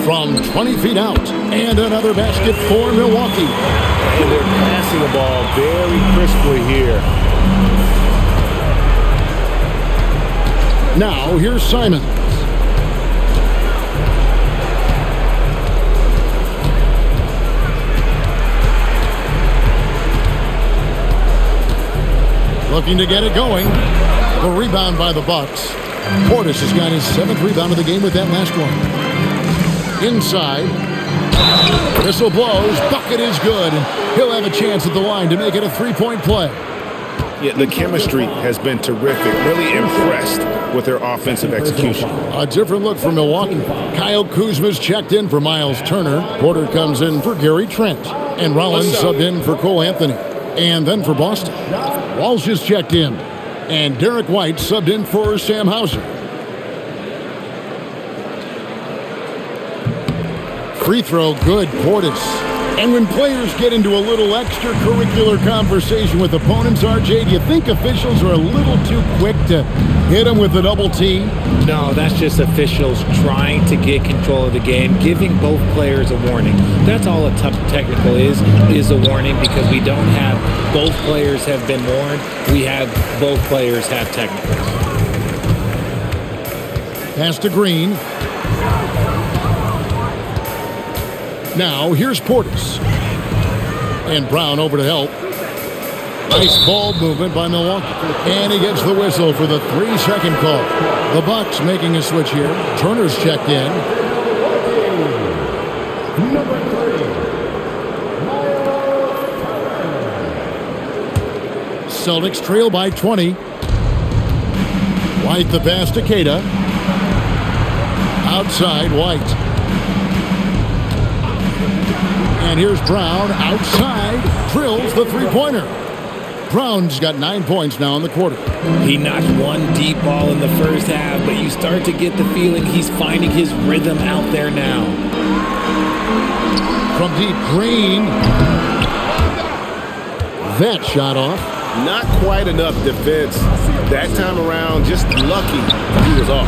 From 20 feet out. And another basket for Milwaukee. And they're passing the ball very crisply here. Now here's Simons. Looking to get it going. The rebound by the Bucks. Portis has got his 7th rebound of the game with that last one. Inside. Whistle blows. Bucket is good. And he'll have a chance at the line to make it a 3-point play. Yeah, the chemistry has been terrific. Really impressed with their offensive execution. A different look for Milwaukee. Kyle Kuzma's checked in for Miles Turner. Porter comes in for Gary Trent. And Rollins subbed in for Cole Anthony. And then for Boston, Walsh is checked in. And Derek White subbed in for Sam Hauser. Free throw good, Portis. And when players get into a little extracurricular conversation with opponents, RJ, do you think officials are a little too quick to hit them with a double T? No, that's just officials trying to get control of the game, giving both players a warning. That's all a tough technical is a warning, because we don't have both players have been warned. We have both players have technicals. Pass to Green. Now, here's Portis. And Brown over to help. Nice ball movement by Milwaukee. And he gets the whistle for the 3-second call. The Bucks making a switch here. Turner's checked in. Number 3, Celtics trail by 20. White the pass to Queta. Outside, White. And here's Brown outside, drills the 3-pointer. Brown's got 9 points now in the quarter. He knocked one deep ball in the first half, but you start to get the feeling he's finding his rhythm out there now. From deep, Green. That shot off. Not quite enough defense. That time around, just lucky he was off.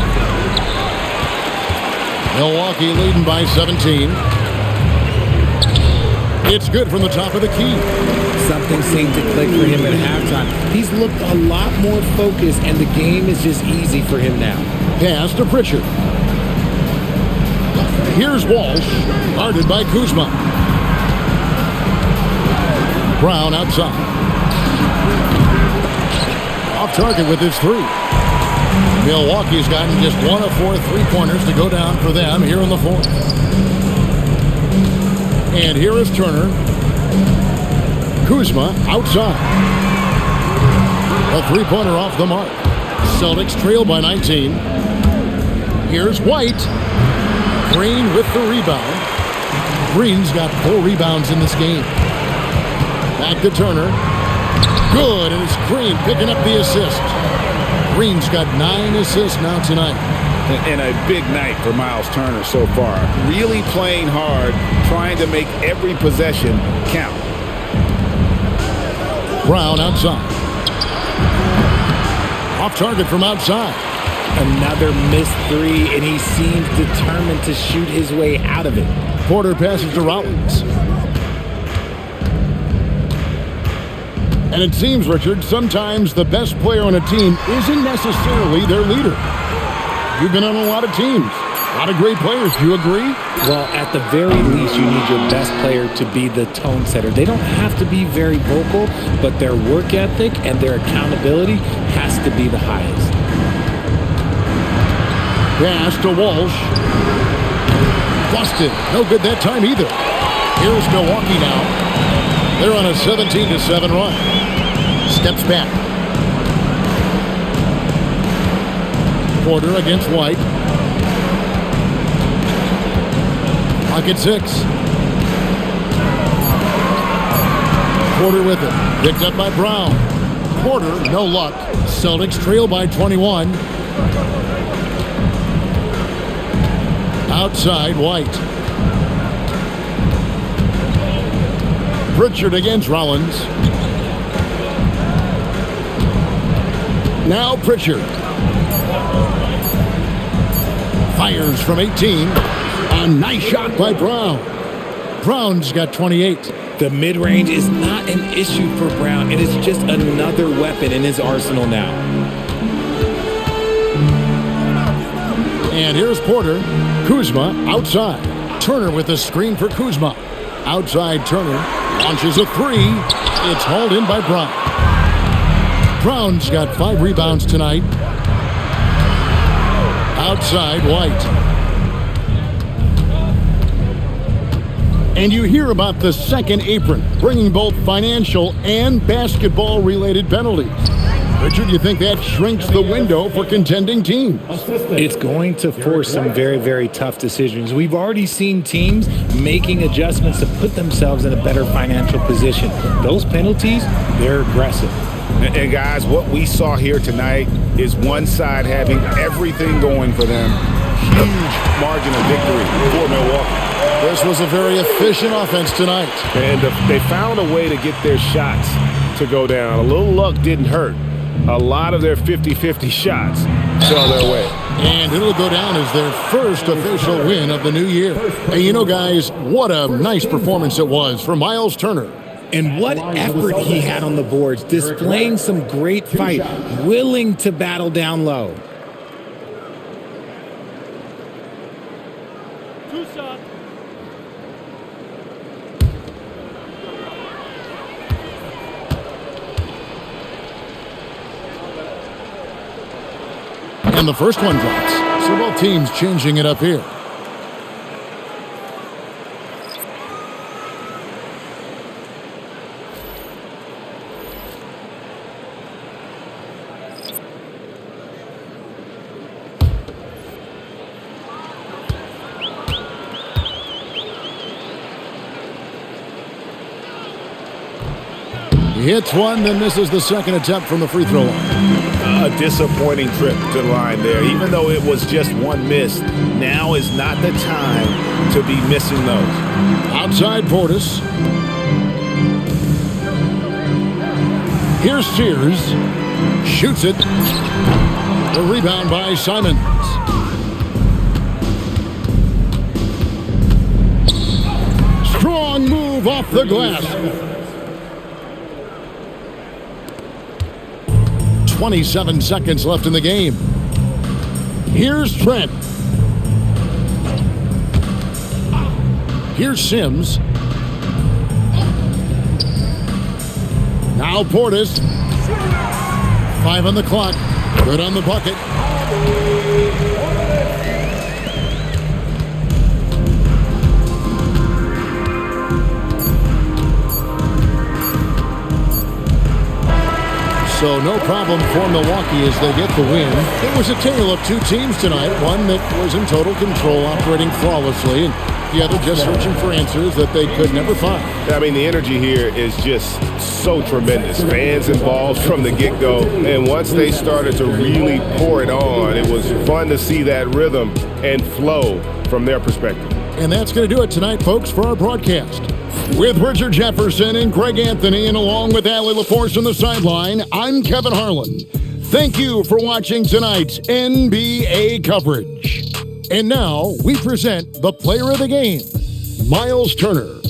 Milwaukee leading by 17. It's good from the top of the key. Something seemed to click for him at halftime. He's looked a lot more focused, and the game is just easy for him now. Pass to Pritchard. Here's Walsh, guarded by Kuzma. Brown outside. Off target with his three. Milwaukee's gotten just 1 of 4 3-pointers to go down for them here in the fourth. And here is Turner. Kuzma outside. A 3-pointer off the mark. Celtics trail by 19. Here's White. Green with the rebound. Green's got 4 rebounds in this game. Back to Turner. Good, and it's Green picking up the assist. Green's got 9 assists now tonight. And a big night for Miles Turner so far. Really playing hard, trying to make every possession count. Brown outside. Off target from outside. Another missed three, and he seems determined to shoot his way out of it. Porter passes to Rollins. And it seems, Richard, sometimes the best player on a team isn't necessarily their leader. You've been on a lot of teams, a lot of great players. Do you agree? Well, at the very least, you need your best player to be the tone setter. They don't have to be very vocal, but their work ethic and their accountability has to be the highest. Pass to Walsh. Busted. No good that time either. Here's Milwaukee now. They're on a 17-7 run. Steps back. Porter against White. Pocket 6. Porter with it. Picked up by Brown. Porter, no luck. Celtics trail by 21. Outside, White. Pritchard against Rollins. Now Pritchard. Fires from 18. A nice shot by Brown. Brown's got 28. The mid-range is not an issue for Brown. It is just another weapon in his arsenal now. And here's Porter. Kuzma outside. Turner with a screen for Kuzma. Outside Turner. Launches a three. It's hauled in by Brown. Brown's got 5 rebounds tonight. Outside White. And you hear about the second apron, bringing both financial and basketball-related penalties. Richard, you think that shrinks the window for contending teams? It's going to force some very, very tough decisions. We've already seen teams making adjustments to put themselves in a better financial position. Those penalties, they're aggressive. And guys, what we saw here tonight is one side having everything going for them. Huge margin of victory for Milwaukee. This was a very efficient offense tonight. And they found a way to get their shots to go down. A little luck didn't hurt. A lot of their 50-50 shots fell their way. And it'll go down as their first official win of the new year. And you know, guys, what a nice performance it was for Miles Turner. And what effort he had on the boards, displaying some great fight, willing to battle down low. And the first one drops. So both teams changing it up here. He hits one, then misses the second attempt from the free throw line. A disappointing trip to the line there. Even though it was just one miss, now is not the time to be missing those. Outside Portis. Here's Sears. Shoots it. The rebound by Simons. Strong move off the glass. 27 seconds left in the game. Here's Trent. Here's Sims. Now Portis. 5 on the clock. Good on the bucket. So no problem for Milwaukee as they get the win. It was a tale of two teams tonight. One that was in total control, operating flawlessly, and the other just searching for answers that they could never find. I mean, the energy here is just so tremendous. Fans involved from the get-go. And once they started to really pour it on, it was fun to see that rhythm and flow from their perspective. And that's going to do it tonight, folks, for our broadcast. With Richard Jefferson and Greg Anthony, and along with Allie LaForce on the sideline, I'm Kevin Harlan. Thank you for watching tonight's NBA coverage. And now we present the player of the game, Miles Turner.